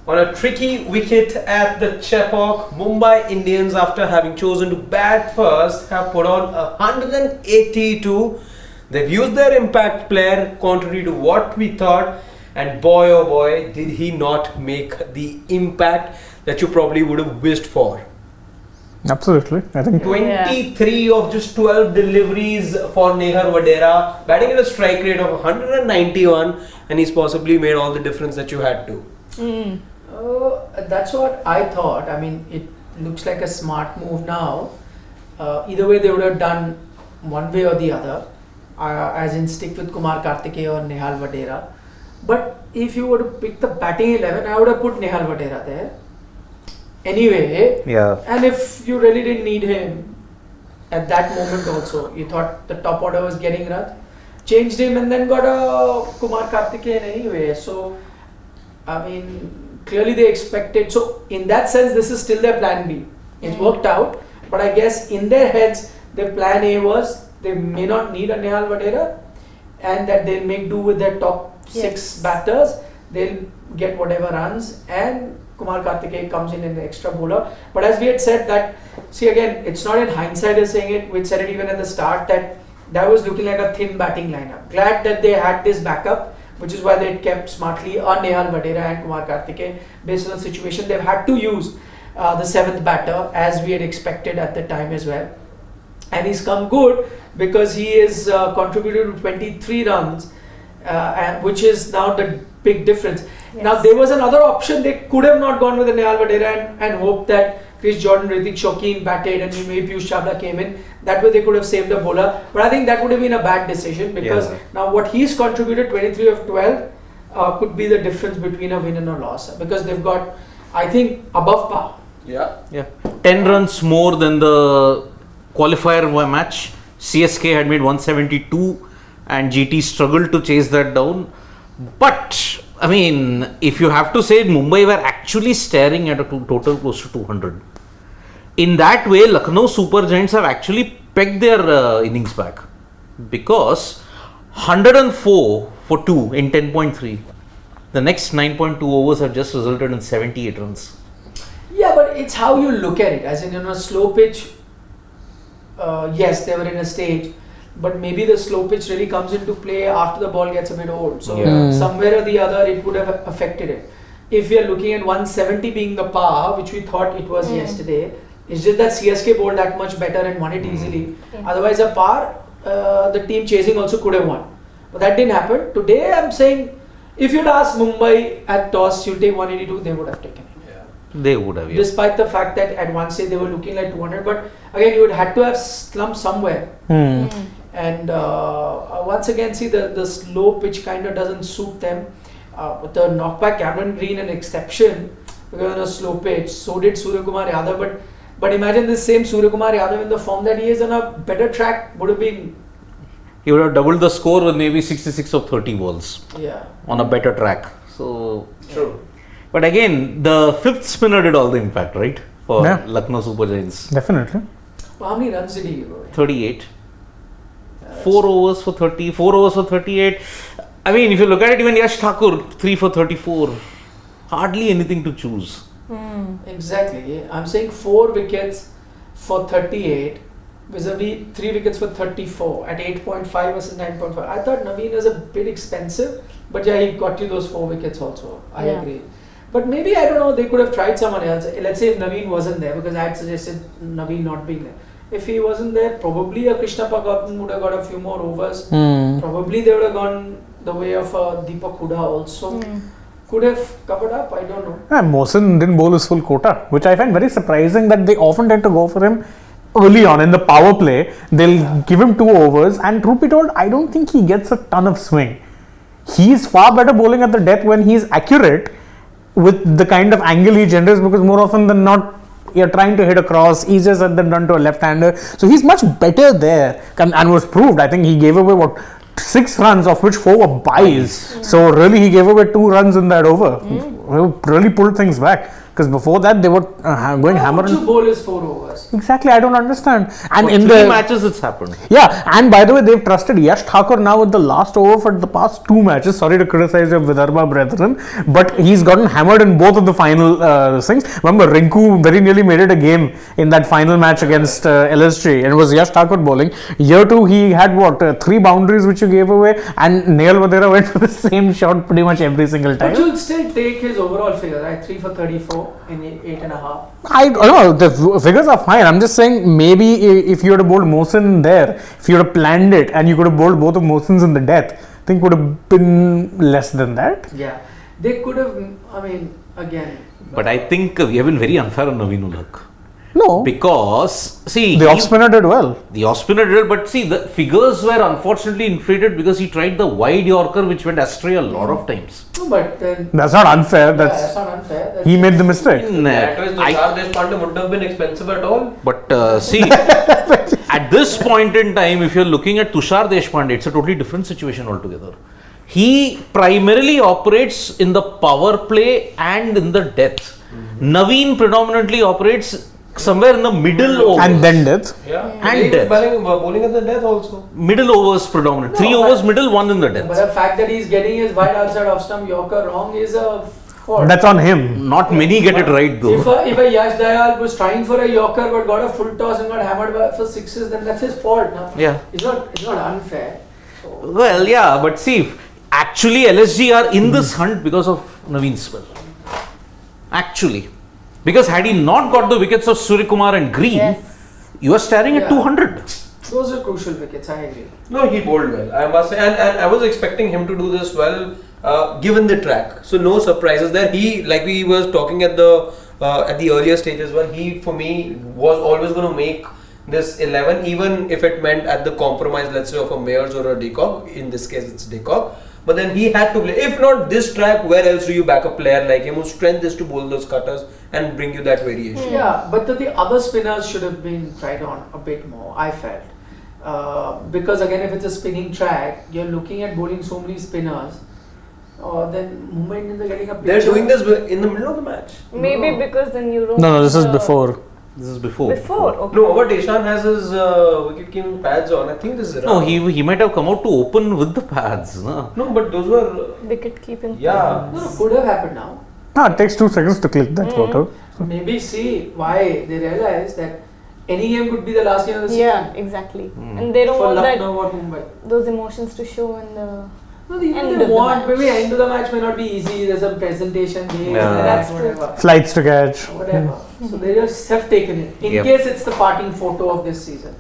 On a tricky wicket at the Chepauk, Mumbai Indians, after having chosen to bat first, have put on 182. They've used their impact player contrary to what we thought, and boy oh boy did he not make the impact that you probably would have wished for. Absolutely, I think 23 of just 12 deliveries for Nehal Wadera, batting at a strike rate of 191, and he's possibly made all the difference that you had to. That's what I thought. I mean, it looks like a smart move now. Either way, they would have done one way or the other, as in stick with Kumar Karthikeyan or Nehal Wadera. But if you were to pick the batting 11, I would have put Nehal Wadera there. Anyway, and if you really didn't need him at that moment also, you thought the top order was getting run, changed him and then got a Kumar Karthikeyan anyway. So, I mean, clearly they expected. So, in that sense, this is still their plan B. It's worked out, but I guess in their heads, their plan A was they may not need a Nehal Wadera and that they'll make do with their top 6 batters. They'll get whatever runs and Kumar Karthikeyan comes in an extra bowler. But as we had said that, see again, it's not in hindsight as saying it, we said it even at the start that was looking like a thin batting lineup. Glad that they had this backup, which is why they kept smartly on Nehal Wadera and Kumar Karthikeyan. Based on the situation, they've had to use the 7th batter as we had expected at the time as well. And he's come good because he is contributed to 23 runs, which is now the big difference. Yes. Now there was another option. They could have not gone with the Nehal Wadera and hoped that Chris Jordan, Ritik Shokeen batted and maybe Piyush Chawla came in. That way they could have saved a bowler. But I think that would have been a bad decision because now what he's contributed, 23 of 12, could be the difference between a win and a loss. Because they've got, I think, above par. 10 runs more than the qualifier match. CSK had made 172 and GT struggled to chase that down. But I mean, if you have to say, Mumbai were actually staring at a total close to 200. In that way, Lucknow Super Giants have actually pegged their innings back because 104 for 2 in 10.3. The next 9.2 overs have just resulted in 78 runs. Yeah, but it's how you look at it. As in, a slow pitch, yes, they were in a stage. But maybe the slow pitch really comes into play after the ball gets a bit old. So somewhere or the other, it would have affected it. If we are looking at 170 being the par, which we thought it was yesterday, it's just that CSK bowled that much better and won it easily. Otherwise, a par, the team chasing also could have won. But that didn't happen. Today, I'm saying, if you'd asked Mumbai at toss, you'll take 182, they would have taken it. They would have, despite the fact that at one stage they were looking like 200, but again you would have to have slumped somewhere. And once again, see the slow pitch kind of doesn't suit them. With the knockback, Cameron Green an exception because on a slow pitch. So did Suryakumar Yadav, but imagine this same Suryakumar Yadav in the form that he is on a better track would have been. He would have doubled the score with maybe 66 of 30 balls. On a better track. So true. But again, the 5th spinner did all the impact, right? For Lucknow Super Giants. Definitely. Well, how many runs did he give away? 38. 4 overs for 30, 4 overs for 38. I mean, if you look at it, even Yash Thakur, 3 for 34. Hardly anything to choose. Exactly. I'm saying 4 wickets for 38 vis-a-vis 3 wickets for 34 at 8.5 versus 9.5. I thought Naveen was a bit expensive, but he got you those 4 wickets also. I agree. But maybe, I don't know, they could have tried someone else. Let's say if Naveen wasn't there, because I had suggested Naveen not being there. If he wasn't there, probably a Krishnappa Gautam would have got a few more overs. Probably they would have gone the way of Deepak Hooda also. Could have covered up, I don't know. Mohsin didn't bowl his full quota, which I find very surprising that they often tend to go for him early on in the power play. They'll give him 2 overs, and truth be told, I don't think he gets a ton of swing. He's far better bowling at the death when he's accurate with the kind of angle he generates, because more often than not, you're trying to hit across, easier said than done to a left-hander. So he's much better there and was proved. I think he gave away 6 runs, of which 4 were byes. So really he gave away 2 runs in that over. Really pulled things back. Because before that, they were going Why hammer would and you bowl is 4 overs? exactly. I don't understand. And For in three the matches, it's happened. yeah, and by the way, they've trusted Yash Thakur now with the last over for the past 2 matches. Sorry to criticize your Vidarbha brethren, but he's gotten hammered in both of the final things. Remember, Rinku very nearly made it a game in that final match against LSG, and it was Yash Thakur bowling. Year 2, he had 3 boundaries which you gave away, and Nehal Wadera went for the same shot pretty much every single time. But you'll still take his overall figure, right? 3 for 34 in 8.5. I don't know, the figures are fine. I'm just saying maybe if you had bowled Mohsin there, if you had planned it and you could have bowled both of Mohsins in the death, I think would have been less than that. Yeah. They could have, I mean, again. But I think we have been very unfair on Naveen ul Haq. No, Because, see, the off spinner did well. the off-spinner did, but see, the figures were unfortunately inflated because he tried the wide Yorker, which went astray a lot of times. No, but then. That's not unfair. Yeah, that's That's not unfair. That's he made the mistake. That was I- Tushar Deshpande wouldn't have been expensive at all. But see, at this point in time, if you're looking at Tushar Deshpande, it's a totally different situation altogether. He primarily operates in the power play and in the death. Naveen predominantly operates somewhere in the middle overs. And then death. Yeah. And He was death. bowling at the death also. Middle overs predominant. 3 No, overs but- middle, 1 in the But death. the fact that he's getting his wide outside off stump Yorker wrong is a fault. That's on him. Not many get it right though. If a Yash Dayal was trying for a Yorker but got a full toss and got hammered for 6s, then that's his fault. No? Yeah. It's not unfair. So, Well, yeah, but see, actually LSG are in this hunt because of Naveen's spell. Actually. Because had he not got the wickets of Suryakumar and Green, Yes. you are staring at Yeah. 200. those are crucial wickets, I agree. No, he bowled well. I must say, and I was expecting him to do this well, given the track. So no surprises there. He, like we was talking at the earlier stage as well. He, for me, was always going to make this 11, even if it meant at the compromise, let's say, of a Mayers or a Decock. In this case, it's Decock. But then he had to play. If not this track, where else do you back a player like him whose strength is to bowl those cutters and bring you that variation? Yeah, but the other spinners should have been tried on a bit more, I felt. Because again, if it's a spinning track, you're looking at bowling so many spinners, then Mumbai Indians are getting a They're picture. doing this in the middle of the match. Maybe No. because the neuro. No, this is before. This is before. Before, okay. No, but Ishan has his wicket keeping pads on. I think this is No, wrong. he might have come out to open with the pads. No? No, but those were. Wicket keeping. Yeah. No, could have happened now. It takes 2 seconds to click that photo. So maybe see why they realize that any game could be the last game of the season. Yeah, exactly. And they don't For want that Lucknow or Mumbai. those emotions to show in the. No, they, End they of the want, match. maybe end of the match may not be easy. There's a presentation game, Yeah. That's true. whatever. Flights to catch. Whatever. So they just have taken it. In Yep. case it's the parting photo of this season.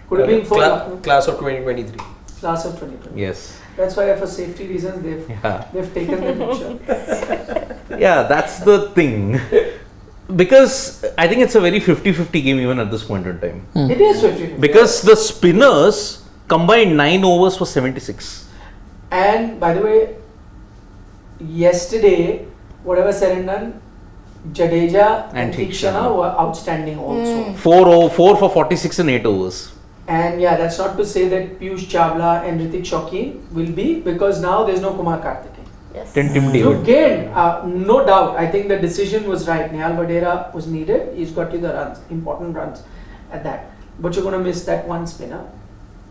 Could have been for Lucknow, Class of 2023. class of 2020. Yes. That's why for safety reasons Yeah. they've taken the picture. Yeah, that's the thing. Because I think it's a very 50-50 game even at this point in time. It is 50. Because the spinners combined 9 overs for 76. And by the way, yesterday, whatever said and done, Jadeja and And Thikshana Thikshana. were outstanding also. 4 for 46 in 8 overs. And yeah, that's not to say that Piyush Chawla and Ritik Shaukin will be, because now there's no Kumar Karthikeyan. Yes. Then Tim You've David. gained, no doubt. I think the decision was right. Nehal Wadera was needed. He's got you the runs, important runs at that. But you're going to miss that one spinner.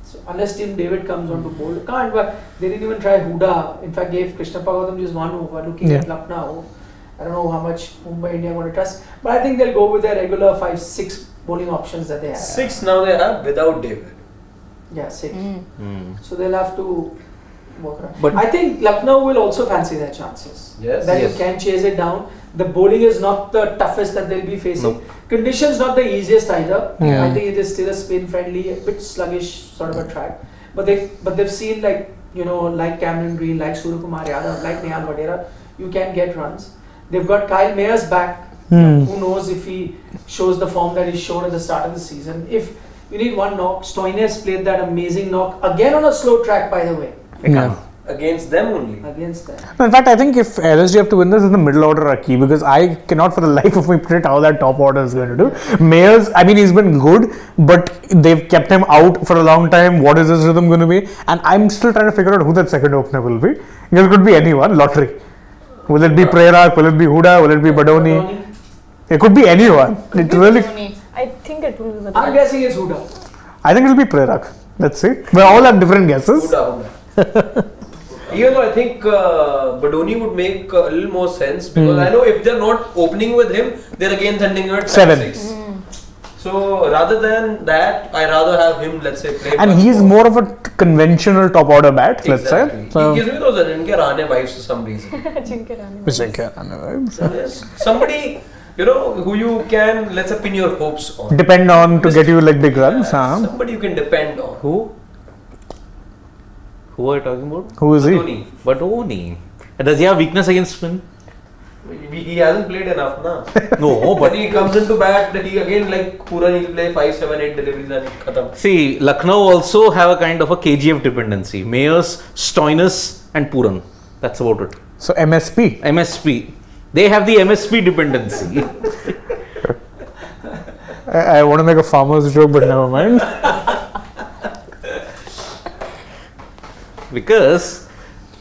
So unless Tim David comes on to bowl, can't. But they didn't even try Huda. In fact, gave Krishna Pagatam just 1 over. Looking at Lucknow, I don't know how much Mumbai India going to trust. But I think they'll go with their regular 5-6 bowling options that they have. 6 now they have without David. Yeah, 6. Hmm. So they'll have to work around. But- I think Lucknow will also fancy their chances. Yes. That Yes. you can chase it down. The bowling is not the toughest that they'll be facing. No. Conditions not the easiest either. Yeah. I think it is still a spin friendly, a bit sluggish sort of a track. But they've seen, like, you know, like Cameron Green, like Suryakumar Yadav, like Nehal Wadera, you can get runs. They've got Kyle Mayers back. Who knows if he shows the form that he showed at the start of the season. If you need one knock, Stoinis played that amazing knock again on a slow track, by the way, Yeah. Against them only. against them. In fact, I think if LSG have to win this, is the middle order are key, because I cannot for the life of me predict how that top order is going to do. Mayers, I mean, he's been good, but they've kept him out for a long time. What is his rhythm going to be? And I'm still trying to figure out who that second opener will be. It could be anyone, lottery. Will it be Prerag? Will it be Huda? Will it be Badoni? It could be anyone. It really. Dhoni. I think it will be I'm Vadera. guessing it's Huda. I think it'll be Prerak. Let's see. We all have different guesses. Huda. Even though I think Badoni would make a little more sense because I know if they're not opening with him, they're again sending her at 7. So rather than that, I rather have him, let's say, play. And much he's more of a conventional top order bat, let's Exactly. say. So, He gives me those Ajinkya Rahane vibes for some reason. Ajinkya Rahane. Yes. Somebody, who you can, let's say, pin your hopes on. depend on to get you like big runs. Huh? Somebody you can depend on. Who? Who are you talking about? Who is he? Badoni. Badoni. Does he have weakness against spin? He hasn't played enough, na. No, But but he comes into bat, he again like Puran, he'll play 5, 7, 8 deliveries and khatam. see, Lucknow also have a kind of a KGF dependency. Mayors, Stoinis and Puran. That's about it. So MSP. MSP. They have the MSP dependency. I want to make a farmer's joke, but never mind. Because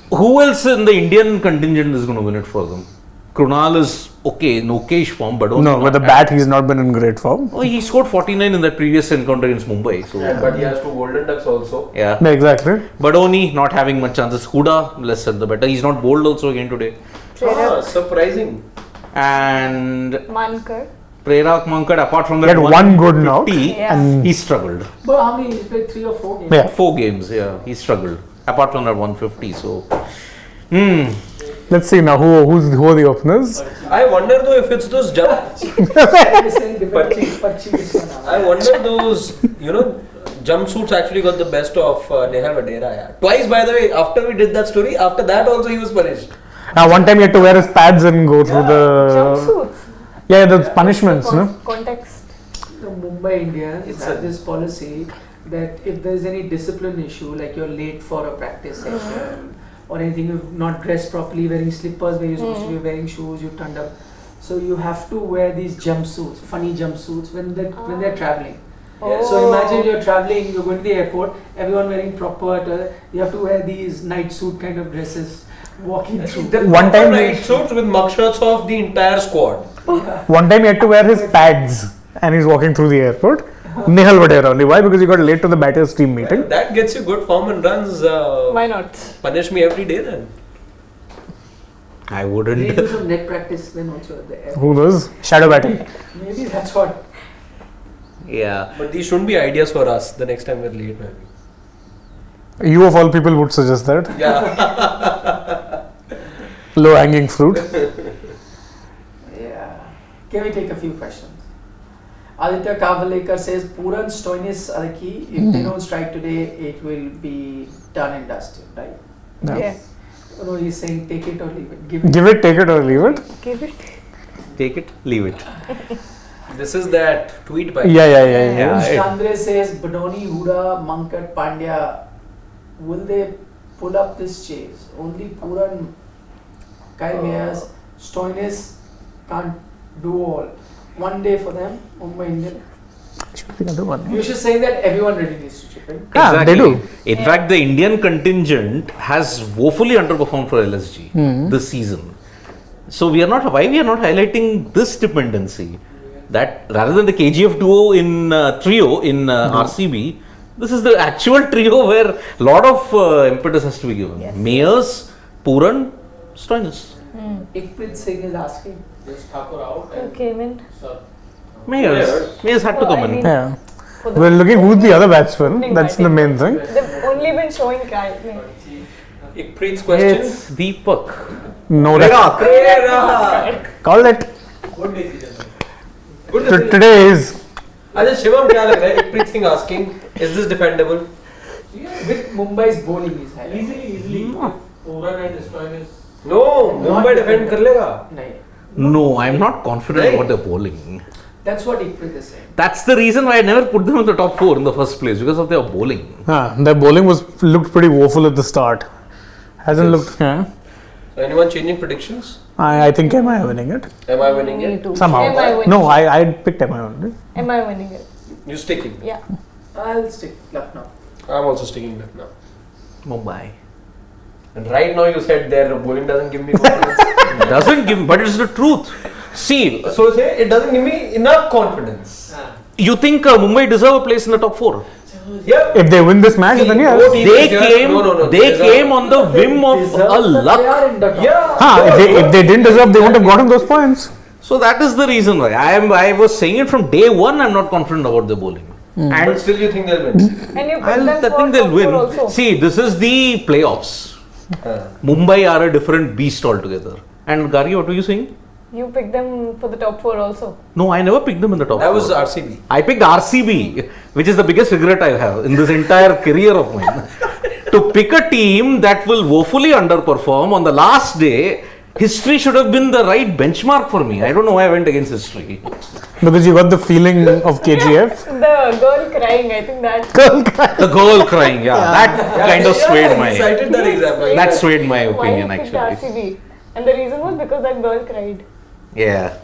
who else in the Indian contingent is going to win it for them? Krunal is okay, in okayish form, but No, with the bat, he's not been in great form. Oh, he scored 49 in that previous encounter against Mumbai. So But he has 2 golden ducks also. yeah. Yeah, exactly. But only not having much chances. Huda, less than the better. He's not bowled also again today. Surprising. And Mankar. Prerak Mankad, apart from He that had one good knock. 50, Yeah. he struggled. But how many? He's played 3 or 4 games. Yeah. 4 games, yeah, he struggled. Apart from that 150, so. Let's see now who are the openers. I wonder though if it's those jump. I wonder those, jumpsuits actually got the best of Nehal Wadera. Yeah. Twice, by the way, after we did that story, after that also he was punished. Now, one time he had to wear his pads and go through the. Jumpsuits. Yeah, the punishments, no? Context. The Mumbai Indians It's have a- this policy that if there's any discipline issue, like you're late for a practice session or anything, you've not dressed properly, wearing slippers where you're supposed to be wearing shoes, you turned up. So you have to wear these jumpsuits, funny jumpsuits when they're traveling. So imagine you're traveling, you're going to the airport, everyone wearing proper, you have to wear these night suit kind of dresses, walking through. One time night suits with mugshots of the entire squad. One time he had to wear his pads and he's walking through the airport. Nehal Wadera only. Why? Because he got late to the batters team meeting. That gets you good form and runs. Why not? Punish me every day then. I They wouldn't. do some net practice then also at the airport. Who knows? Shadow batting. Maybe that's what. Yeah. But these shouldn't be ideas for us the next time we're late, maybe. You of all people would suggest that. Yeah. Low hanging fruit. Yeah. Can we take a few questions? Aditya Kavalekar says Puran Stoinis are the key. If they don't strike today, it will be done and dusted, right? Yeah. No, he's saying take it or leave it. Give it, take it, or leave it. Give it. Take it, leave it. This is that tweet by. Yeah, it- Chandra says Badoni, Huda, Mankat, Pandya, will they pull up this chase? Only Puran, Kyle Mayers, Stoinis can't do all. One day for them, Mumbai Indian. You should say that everyone really needs to chip in. Yeah, they do. In fact, the Indian contingent has woefully underperformed for LSG this season. So why we are not highlighting this dependency? That rather than the KGF duo in trio in RCB, this is the actual trio where a lot of impetus has to be given. Yes. Mayers, Puran, Stoinis. Ikprit Singh is asking. Who came in? Mayers had to Oh, come I in. mean- Yeah. For the We're looking who's the other batsman. That's the main thing. They've only been showing Kyle. Ikpreet's question. It's Deepak. No, that's call it. Good decision. Today is. अच्छा शिवम क्या लग रहा है Ikpreet Singh asking, is this defendable? With Mumbai's bowling is high. Easily. Puran and Stoinis. No, Mumbai defend कर लेगा. Nahi. No, I'm not confident Right. about their bowling. That's what Ikprit is saying. That's the reason why I never put them in the top 4 in the first place, because of their bowling. Their bowling looked pretty woeful at the start. Hasn't looked. Yeah. So anyone changing predictions? I think MI are winning it Am I winning Me it? too. somehow. Am I winning? No, I picked MI only. Am I winning it? You sticking? Yeah. I'll stick Lucknow. I'm also sticking with now. Mumbai. And right now you said their bowling doesn't give me confidence. Doesn't give, but it's the truth. See, So say it doesn't give me enough confidence. you think Mumbai deserve a place in the top 4? Yeah. If they win this match, then yes. both teams They just- came. no, They deserve- came on the whim of a luck. They are in the top. Yeah. If they didn't deserve, they wouldn't have gotten those points. So that is the reason why I was saying it from day one. I'm not confident about the bowling, But and still you think they'll win? And you picked I them for think they'll top win. 4 also. See, this is the playoffs. Mumbai are a different beast altogether. And Gari, what were you saying? You picked them for the top 4 also. No, I never picked them in the top. That was 4. RCB. I picked RCB, which is the biggest regret I have in this entire career of mine. To pick a team that will woefully underperform on the last day, history should have been the right benchmark for me. I don't know why I went against history. Because you got the feeling of KGF. The girl crying, I think that. The girl crying, that kind of swayed my. Cited that example. That swayed my Why opinion you picked actually. RCB? And the reason was because that girl cried. Yeah,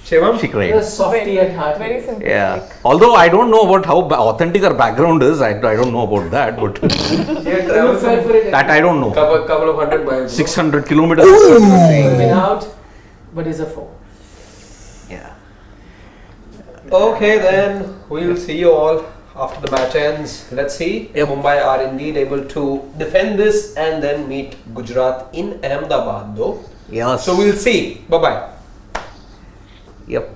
Shivam? she They're cried. softy at heart. Very simple. Yeah. Although I don't know about how authentic her background is, I don't know about that, but Yeah, You travel fell for it. that I don't know. couple of 100 miles. 600 kilometers. Been out, but is a 4. Yeah. Okay, then we'll see you all after the match ends. Let's see if Mumbai are indeed able to defend this and then meet Gujarat in Ahmedabad though. Yes. So we'll see. Bye bye. Yep.